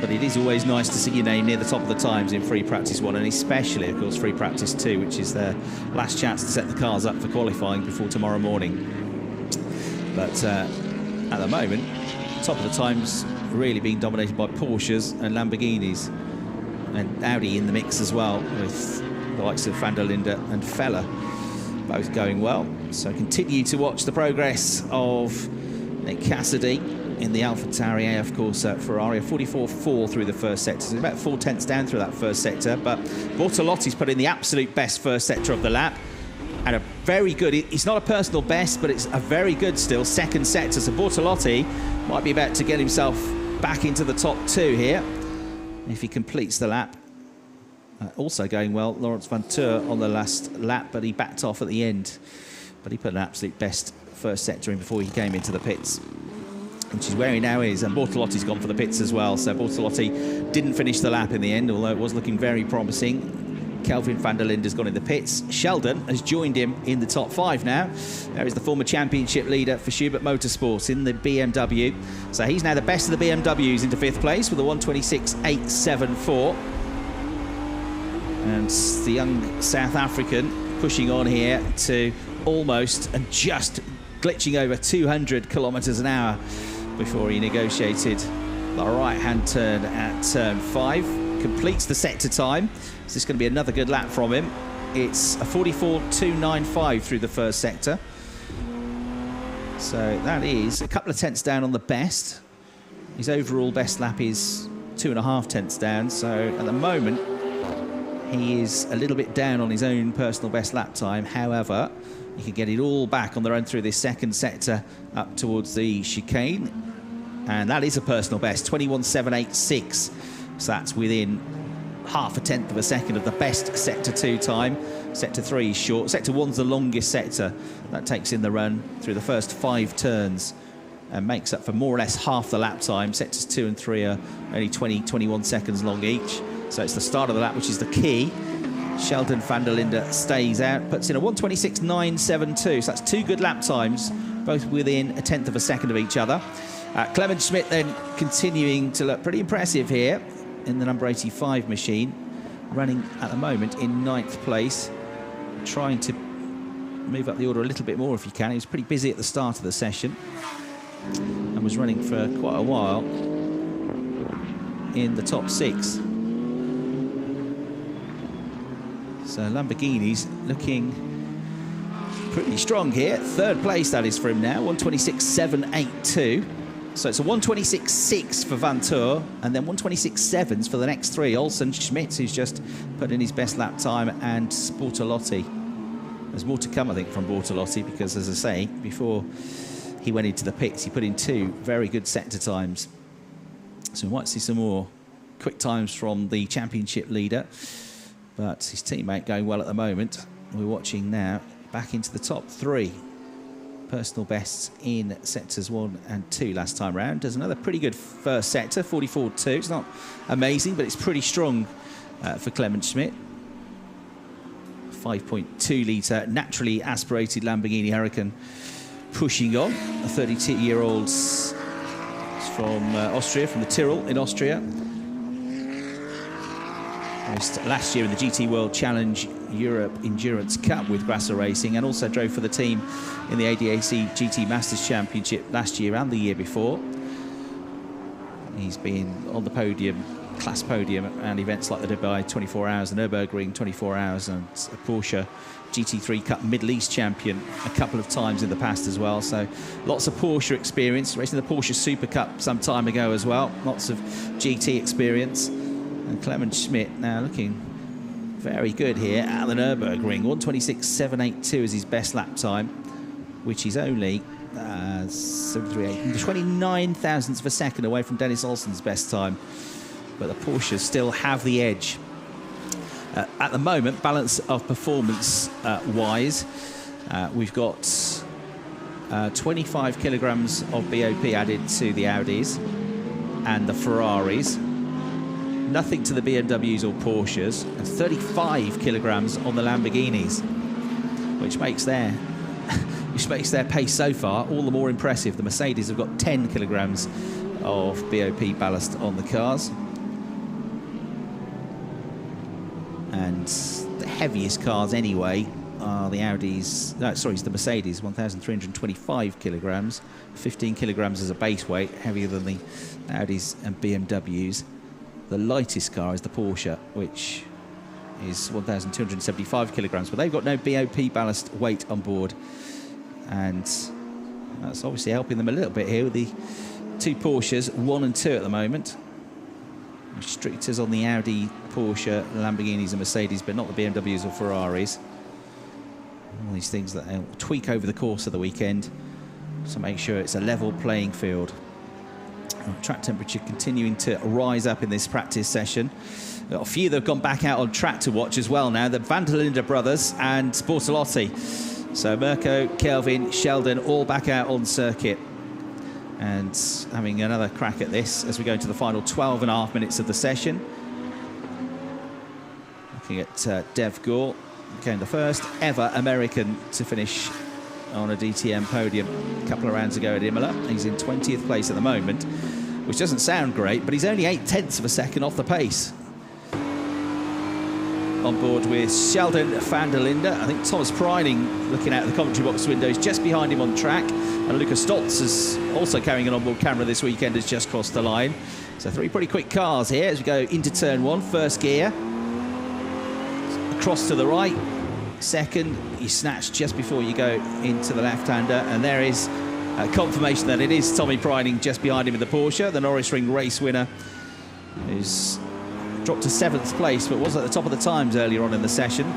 But it is always nice to see your name near the top of the times in Free Practice 1, and especially, of course, Free Practice 2, which is their last chance to set the cars up for qualifying before tomorrow morning. But at the moment, top of the times really being dominated by Porsches and Lamborghinis, and Audi in the mix as well, with the likes of van der Linde and Feller both going well. So continue to watch the progress of Nick Cassidy in the AlphaTauri AF Corsa Ferrari. 44.4 through the first sector, so about 4 tenths down through that first sector, but Bortolotti's put in the absolute best first sector of the lap. And a very good, it's not a personal best, but it's a very good still second sector. So Bortolotti might be about to get himself back into the top 2 here if he completes the lap. Also going well, Laurens Vanthoor on the last lap, but he backed off at the end. But he put an absolute best first sector in before he came into the pits, which is where he now is. And Bortolotti's gone for the pits as well. So Bortolotti didn't finish the lap in the end, although it was looking very promising. Kelvin van der Linde has gone in the pits. Sheldon has joined him in the top 5 now. There is the former championship leader for Schubert Motorsports in the BMW. So he's now the best of the BMWs into 5th place with a 1:26.874. And the young South African pushing on here to almost and just glitching over 200 kilometres an hour before he negotiated the right-hand turn at turn 5. Completes the sector time. So this is going to be another good lap from him. It's a 44.295 through the first sector. So that is a couple of tenths down on the best. His overall best lap is 2.5 tenths down. So at the moment, he is a little bit down on his own personal best lap time. However, he can get it all back on the run through this second sector up towards the chicane. And that is a personal best, 21.786. So that's within half a tenth of a second of the best sector 2 time. Sector 3 is short. Sector 1's the longest sector. That takes in the run through the first 5 turns and makes up for more or less half the lap time. Sectors 2 and 3 are only 21 seconds long each. So it's the start of the lap which is the key. Sheldon van der Linde stays out, puts in a 1:26.972. So that's 2 good lap times, both within a tenth of a second of each other. Clement Schmidt then continuing to look pretty impressive here in the number 85 machine, running at the moment in 9th place, trying to move up the order a little bit more if he can. He was pretty busy at the start of the session and was running for quite a while in the top 6. So Lamborghini's looking pretty strong here. 3rd place that is for him now, 1:26.782. So it's a 1:26.6 for Vanthoor, and then 1:26.7s for the next 3. Olsen, Schmidt, who's just put in his best lap time, and Bortolotti. There's more to come, I think, from Bortolotti, because, as I say, before he went into the pits, he put in 2 very good sector times. So we might see some more quick times from the championship leader, but his teammate going well at the moment. We're watching now back into the top 3. Personal bests in sectors 1 and 2 last time round. Does another pretty good first sector, 44.2. It's not amazing, but it's pretty strong for Clement Schmidt. 5.2 litre naturally aspirated Lamborghini Huracan pushing on. A 32-year-old from Austria, from the Tyrol in Austria. Last year in the GT World Challenge Europe Endurance Cup with Grasser Racing, and also drove for the team in the ADAC GT Masters Championship last year and the year before. He's been on the podium, class podium, and events like the Dubai 24 Hours, the Nürburgring 24 Hours, and a Porsche GT3 Cup Middle East champion a couple of times in the past as well. So lots of Porsche experience, racing the Porsche Super Cup some time ago as well. Lots of GT experience. And Clement Schmidt now looking very good here at the Nürburgring. 1:26.782 is his best lap time, which is only 29 thousandths of a second away from Dennis Olsen's best time. But the Porsches still have the edge. At the moment, balance of performance wise, we've got 25 kilograms of BOP added to the Audis and the Ferraris. Nothing to the BMWs or Porsches, and 35 kilograms on the Lamborghinis, which makes their pace so far all the more impressive. The Mercedes have got 10 kilograms of BOP ballast on the cars, and the heaviest cars anyway are the Audis. No, sorry, it's the Mercedes, 1,325 kilograms, 15 kilograms as a base weight, heavier than the Audis and BMWs. The lightest car is the Porsche, which is 1,275 kilograms, but they've got no BOP ballast weight on board, and that's obviously helping them a little bit here with the two Porsches, 1 and 2 at the moment. Restrictors on the Audi, Porsche, Lamborghinis and Mercedes, but not the BMWs or Ferraris. All these things that they'll tweak over the course of the weekend to make sure it's a level playing field. Track temperature continuing to rise up in this practice session. Got a few that have gone back out on track to watch as well now. The Van der Linde brothers and Bortolotti. So Mirko, Kelvin, Sheldon all back out on circuit and having another crack at this as we go into the final 12.5 minutes of the session. Looking at Dev Gore, became the first ever American to finish on a DTM podium a couple of rounds ago at Imola. He's in 20th place at the moment, which doesn't sound great, but he's only 0.8 of a second off the pace. On board with Sheldon van der Linde. I think Thomas Preining, looking out of the commentary box window, is just behind him on track. And Lucas Stoltz is also carrying an onboard camera this weekend, has just crossed the line. So 3 pretty quick cars here as we go into turn 1, first gear. Across to the right. Second, you snatch just before you go into the left-hander, and there is confirmation that it is Tommy Preining just behind him in the Porsche, the Norris Ring race winner, who's dropped to 7th place, but was at the top of the times earlier on in the session.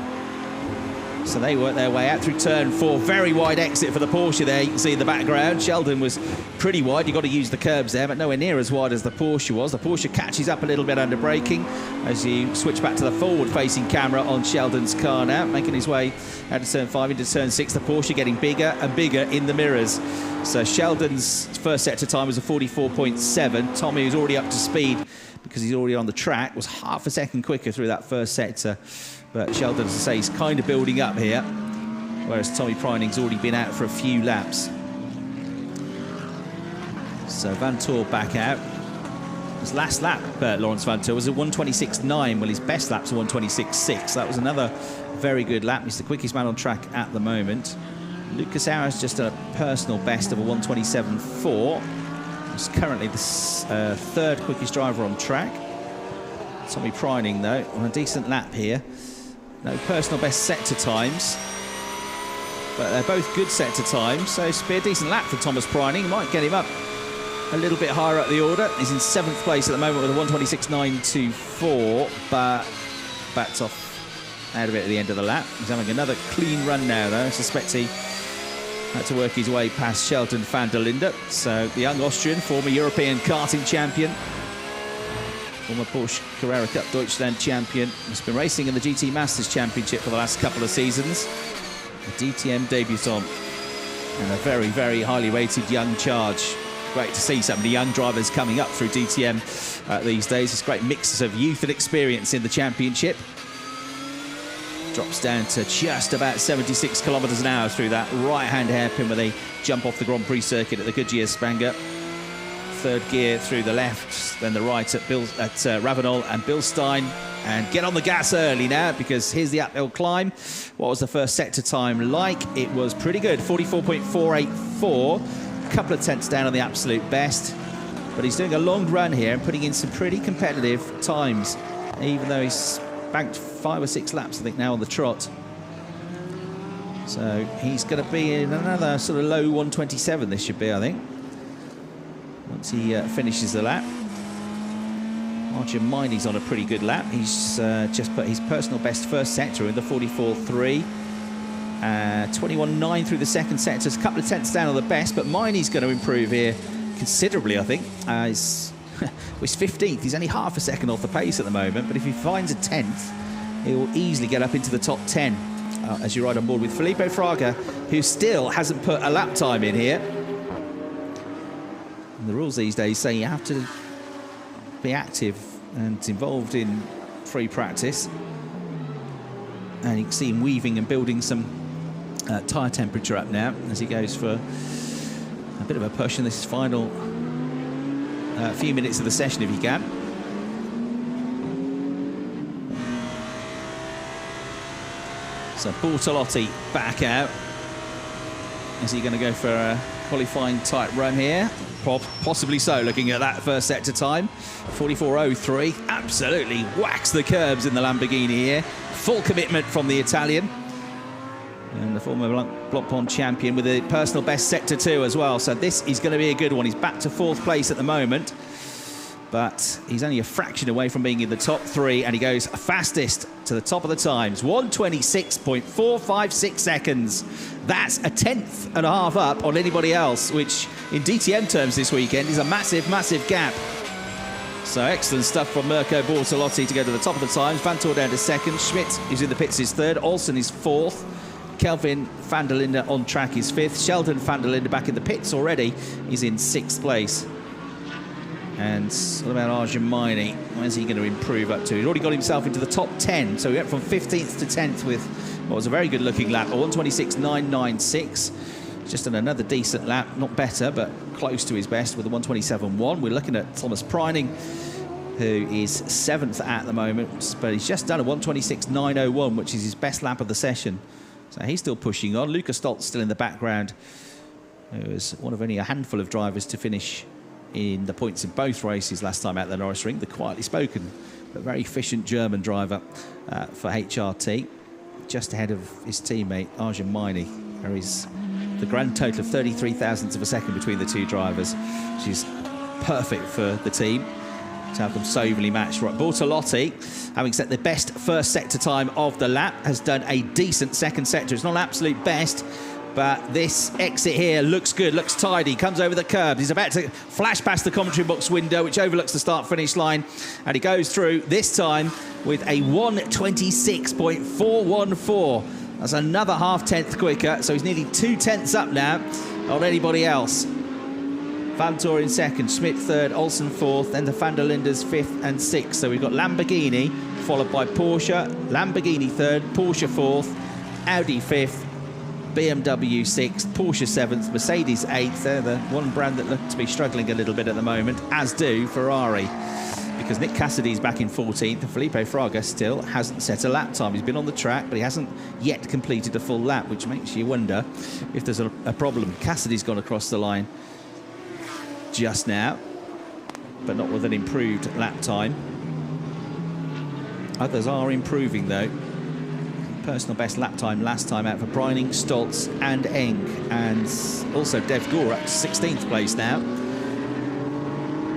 So they work their way out through turn 4. Very wide exit for the Porsche there, you can see in the background. Sheldon was pretty wide, you've got to use the curbs there, but nowhere near as wide as the Porsche was. The Porsche catches up a little bit under braking as you switch back to the forward-facing camera on Sheldon's car now, making his way out of turn 5 into turn 6. The Porsche getting bigger and bigger in the mirrors. So Sheldon's first sector time was a 44.7. Tommy, who's already up to speed because he's already on the track, was half a second quicker through that first sector. But Sheldon, as I say, is kind of building up here, whereas Tommy Preining's already been out for a few laps. So Van Tor back out. His last lap, Lawrence Van Tor, was a 1:26.9. Well, his best lap's a 1:26.6. That was another very good lap. He's the quickest man on track at the moment. Lucas Auer's just a personal best of a 1:27.4. He's currently the third quickest driver on track. Tommy Preining, though, on a decent lap here. No personal best sector times, but they're both good sector times, so it's be a decent lap for Thomas Preining. Might get him up a little bit higher up the order. He's in 7th place at the moment with a 1:26.924, but backed off out of it at the end of the lap. He's having another clean run now, though. I suspect he had to work his way past Sheldon van der Linde. So the young Austrian, former European karting champion, former Porsche Carrera Cup Deutschland champion, has been racing in the GT Masters Championship for the last couple of seasons. A DTM debutant and a very, very highly rated young charge. Great to see some of the young drivers coming up through DTM these days. It's a great mix of youth and experience in the championship. Drops down to just about 76 kilometres an hour through that right-hand hairpin where they jump off the Grand Prix circuit at the Goodyear Spanger. Third gear through the left, then the right at Ravenel and Bilstein. And get on the gas early now, because here's the uphill climb. What was the first sector time like? It was pretty good, 44.484. A couple of tenths down on the absolute best. But he's doing a long run here and putting in some pretty competitive times, even though he's banked 5 or 6 laps, I think, now on the trot. So he's going to be in another sort of low 127, this should be, I think, once he finishes the lap. Arjun Miney's on a pretty good lap. He's just put his personal best first sector in the 44.3. 21.9 through the second sector. It's a couple of tenths down on the best, but Miney's going to improve here considerably, I think. He's 15th. He's only half a second off the pace at the moment, but if he finds a 10th, he will easily get up into the top 10 as you ride on board with Felipe Fraga, who still hasn't put a lap time in here. And the rules these days say you have to be active and involved in free practice. And you can see him weaving and building some tyre temperature up now as he goes for a bit of a push in this final few minutes of the session, if he can. So Bortolotti back out. Is he going to go for a qualifying tight run here? Possibly so, looking at that first sector time. 44.03, absolutely whacks the curbs in the Lamborghini here. Full commitment from the Italian. And the former Blancpain champion with a personal best sector 2 as well. So this is going to be a good one. He's back to 4th place at the moment, but he's only a fraction away from being in the top 3, and he goes fastest to the top of the times. 1:26.456 seconds. That's a 1/10.5 up on anybody else, which in DTM terms this weekend is a massive, massive gap. So excellent stuff from Mirko Bortolotti to go to the top of the times. Vantor down to 2nd. Schmidt, who's in the pits, is 3rd. Olsen is 4th. Kelvin van der Linde on track is 5th. Sheldon van der Linde back in the pits already. He's in 6th place. And what about Arjun Miney? Where's he going to improve up to? He's already got himself into the top 10. So he went from 15th to 10th with what was a very good looking lap. 1:26.996. Just done another decent lap. Not better, but close to his best with a 1:27.1. We're looking at Thomas Preining, who is 7th at the moment. But he's just done a 1:26.901, which is his best lap of the session. So he's still pushing on. Luca Stoltz still in the background, who was one of only a handful of drivers to finish in the points in both races last time at the Norris Ring. The quietly spoken but very efficient German driver for HRT, just ahead of his teammate Arjun Miney. There is the grand total of 33 thousandths of a second between the two drivers, which is perfect for the team to have them so evenly matched. Right, Bortolotti, having set the best first sector time of the lap, has done a decent second sector. It's not an absolute best, but this exit here looks good, looks tidy, comes over the curb. He's about to flash past the commentary box window, which overlooks the start-finish line, and he goes through this time with a 1:26.414. That's another half-tenth quicker, so he's nearly 2 tenths up now on anybody else. Vantor in 2nd, Schmidt 3rd, Olsen 4th, then the van der Lindes 5th and 6th. So we've got Lamborghini, followed by Porsche, Lamborghini 3rd, Porsche 4th, Audi 5th, BMW 6th, Porsche 7th, Mercedes 8th. They're the one brand that look to be struggling a little bit at the moment, as do Ferrari, because Nick Cassidy's back in 14th, and Felipe Fraga still hasn't set a lap time. He's been on the track, but he hasn't yet completed a full lap, which makes you wonder if there's a problem. Cassidy's gone across the line just now, but not with an improved lap time. Others are improving though. Personal best lap time last time out for Preining, Stoltz and Eng, and also Dev Gore up to 16th place now.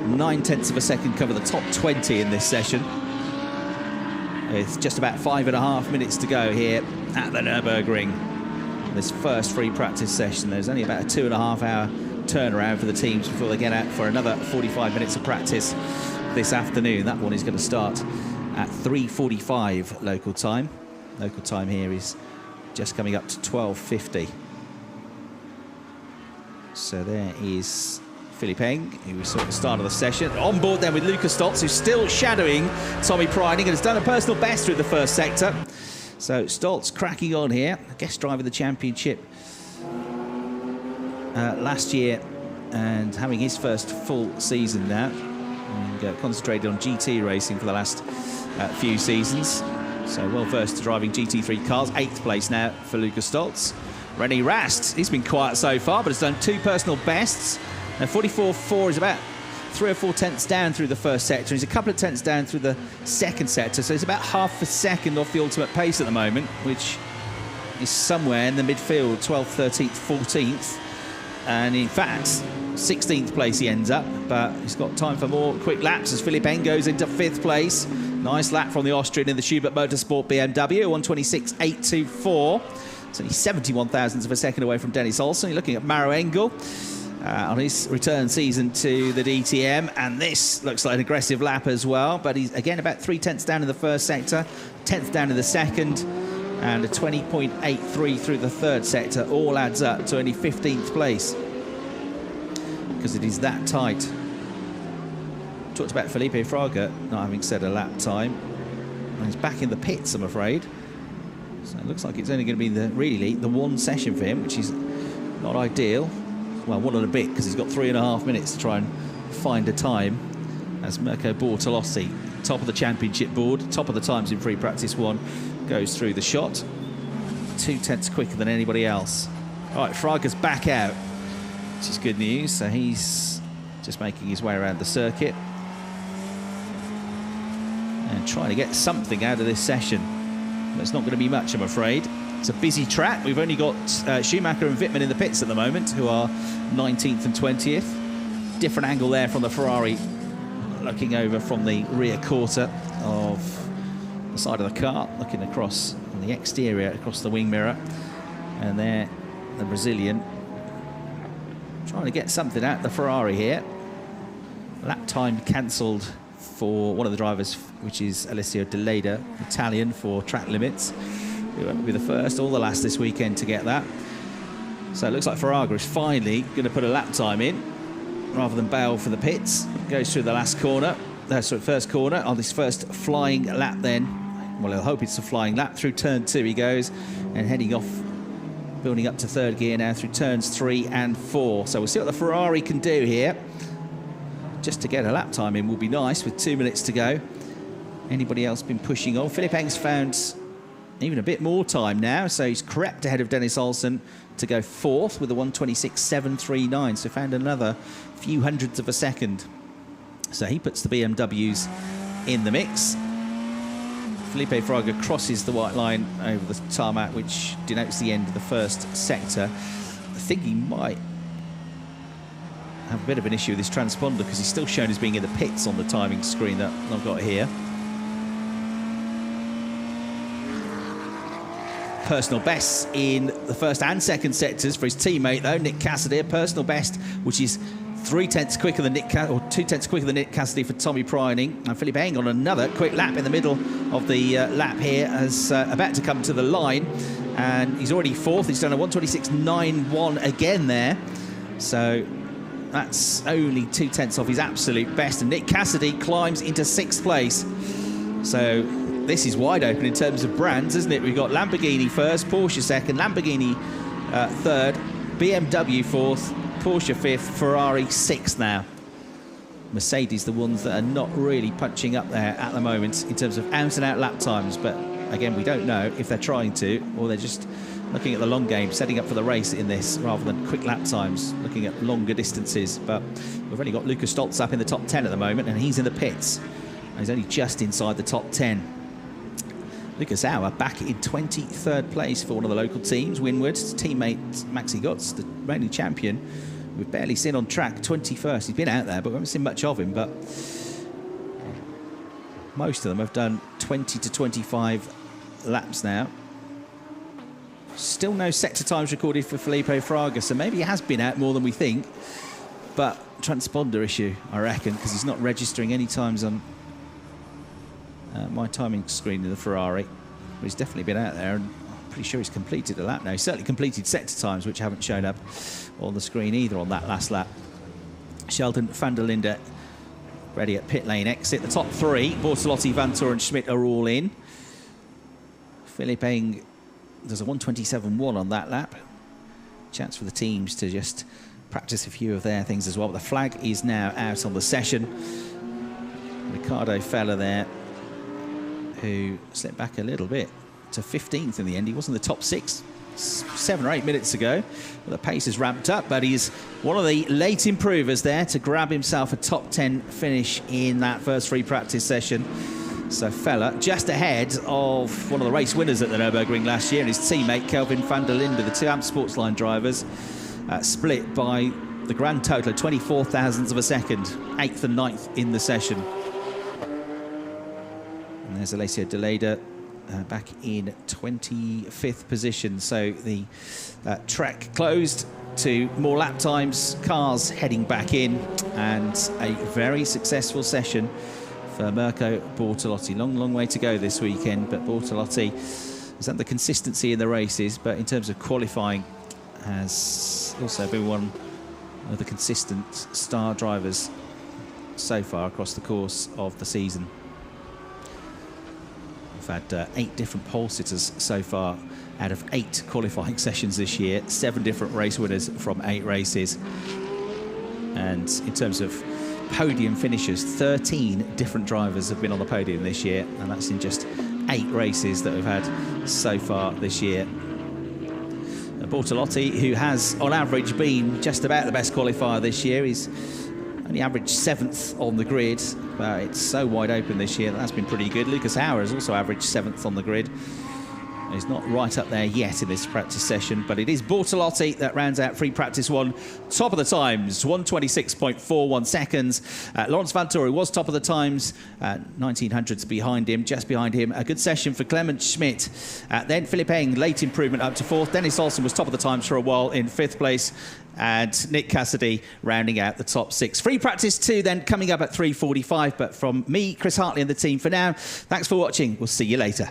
9/10 of a second cover the top 20 in this session. With just about 5.5 minutes to go here at the Nürburgring. This first free practice session, there's only about a 2.5 hour turnaround for the teams before they get out for another 45 minutes of practice this afternoon. That one is going to start at 3:45 local time. Local time here is just coming up to 12:50. So there is Philippe Eng, who we saw at the start of the session. On board then with Luca Stoltz, who's still shadowing Tommy Preining and has done a personal best through the first sector. So Stoltz cracking on here, guest driver of the championship last year, and having his first full season now, and concentrated on GT racing for the last few seasons. So well versed to driving GT3 cars. 8th place now for Lucas Stoltz. René Rast, he's been quiet so far, but has done 2 personal bests. Now 44.4 is about 3 or 4 tenths down through the first sector. He's a couple of tenths down through the second sector, so he's about half a second off the ultimate pace at the moment, which is somewhere in the midfield, 12th, 13th, 14th. And in fact, 16th place he ends up, but he's got time for more quick laps as Philipp Eng goes into 5th place. Nice lap from the Austrian in the Schubert Motorsport BMW, 126.824. It's only 71 thousandths of a second away from Dennis Olsen. You're looking at Maro Engel on his return season to the DTM, and this looks like an aggressive lap as well, but he's again about 3 tenths down in the first sector, 10th down in the second, and a 20.83 through the third sector. All adds up to only 15th place, because it is that tight. Talked about Felipe Fraga not having set a lap time, and he's back in the pits, I'm afraid. So it looks like it's only going to be really the one session for him, which is not ideal. Well, 1 and a bit, because he's got 3.5 minutes to try and find a time, as Mirko Bortolossi, top of the championship board, top of the times in Free Practice 1, goes through the shot. 2 tenths quicker than anybody else. All right, Fraga's back out, which is good news. So he's just making his way around the circuit and trying to get something out of this session. But it's not going to be much, I'm afraid. It's a busy track. We've only got Schumacher and Wittmann in the pits at the moment, who are 19th and 20th. Different angle there from the Ferrari, looking over from the rear quarter of the side of the car, looking across on the exterior, across the wing mirror. And there, the Brazilian, trying to get something out of the Ferrari here. Lap time cancelled for one of the drivers, which is Alessio De Leda, Italian, for track limits. He won't be the first or the last this weekend to get that. So it looks like Fraga is finally going to put a lap time in, rather than bail for the pits. Goes through the last corner, first corner, on this first flying lap then. Well, he'll hope it's a flying lap. Through turn 2 he goes, and heading off, building up to 3rd gear now through turns 3 and 4. So we'll see what the Ferrari can do here. Just to get a lap time in will be nice, with 2 minutes to go. Anybody else been pushing on? Philipp Eng's found even a bit more time now, so he's crept ahead of Dennis Olsen to go 4th with a 126.739, so found another few hundredths of a second. So he puts the BMWs in the mix. Felipe Fraga crosses the white line over the tarmac, which denotes the end of the first sector. I think he might have a bit of an issue with his transponder, because he's still shown as being in the pits on the timing screen that I've got here. Personal bests in the first and second sectors for his teammate, though, Nick Cassidy. A personal best, which is 3 tenths quicker than 2 tenths quicker than Nick Cassidy for Tommy Pryning. And Philipp Eng on another quick lap in the middle of the lap here, as about to come to the line. And he's already 4th. He's done a 126.91 again there. So that's only 2 tenths off his absolute best. And Nick Cassidy climbs into 6th place. So this is wide open in terms of brands, isn't it? We've got Lamborghini first, Porsche second, Lamborghini third, BMW 4th, Porsche 5th, Ferrari 6th now. Mercedes, the ones that are not really punching up there at the moment in terms of out-and-out lap times. But again, we don't know if they're trying to, or they're just looking at the long game, setting up for the race in this, rather than quick lap times, looking at longer distances. But we've only got Lucas Stoltz up in the top 10 at the moment, and he's in the pits. He's only just inside the top 10. Lucas Auer back in 23rd place for one of the local teams, Winward. His teammate Maxi Götz, the reigning champion, we've barely seen on track, 21st. He's been out there, but we haven't seen much of him. But most of them have done 20 to 25 laps now. Still no sector times recorded for Felipe Fraga, so maybe he has been out more than we think. But transponder issue, I reckon, because he's not registering any times on my timing screen in the Ferrari. But he's definitely been out there, and I'm pretty sure he's completed a lap now. He's certainly completed sector times, which haven't shown up on the screen either on that last lap. Sheldon van der Linde ready at pit lane exit. The top 3, Bortolotti, Vantor and Schmidt, are all in. Philippe Eng does a 1:27.1 on that lap. Chance for the teams to just practice a few of their things as well. The flag is now out on the session. Ricardo Feller there, who slipped back a little bit to 15th in the end. He was in the top 6 7 or 8 minutes ago. Well, the pace has ramped up, but he's one of the late improvers there to grab himself a top 10 finish in that first free practice session. So Feller just ahead of one of the race winners at the Nürburgring last year, and his teammate Kelvin van der Linde. The two AMP Sportsline drivers split by the grand total of 24 thousandths of a second, 8th and 9th in the session. And there's Alessio De Leda back in 25th position. So the track closed to more lap times, cars heading back in, and a very successful session for Mirko Bortolotti. Long way to go this weekend, but Bortolotti has had the consistency in the races, but in terms of qualifying has also been one of the consistent star drivers so far across the course of the season. We've had 8 different pole sitters so far out of 8 qualifying sessions this year, 7 different race winners from 8 races. And in terms of podium finishers, 13 different drivers have been on the podium this year, and that's in just 8 races that we've had so far this year. Bortolotti, who has on average been just about the best qualifier this year, he's only averaged 7th on the grid, but it's so wide open this year that's been pretty good. Lucas Hauer has also averaged 7th on the grid. He's not right up there yet in this practice session, but it is Bortolotti that rounds out free practice 1. Top of the times, 1:26.41 seconds. Laurens Vantore was top of the times, 1900s behind him, just behind him. A good session for Clement Schmidt. Then Philippe Eng, late improvement up to 4th. Dennis Olsen was top of the times for a while in 5th place. And Nick Cassidy rounding out the top 6. Free practice 2 then coming up at 3:45. But from me, Chris Hartley, and the team for now, thanks for watching. We'll see you later.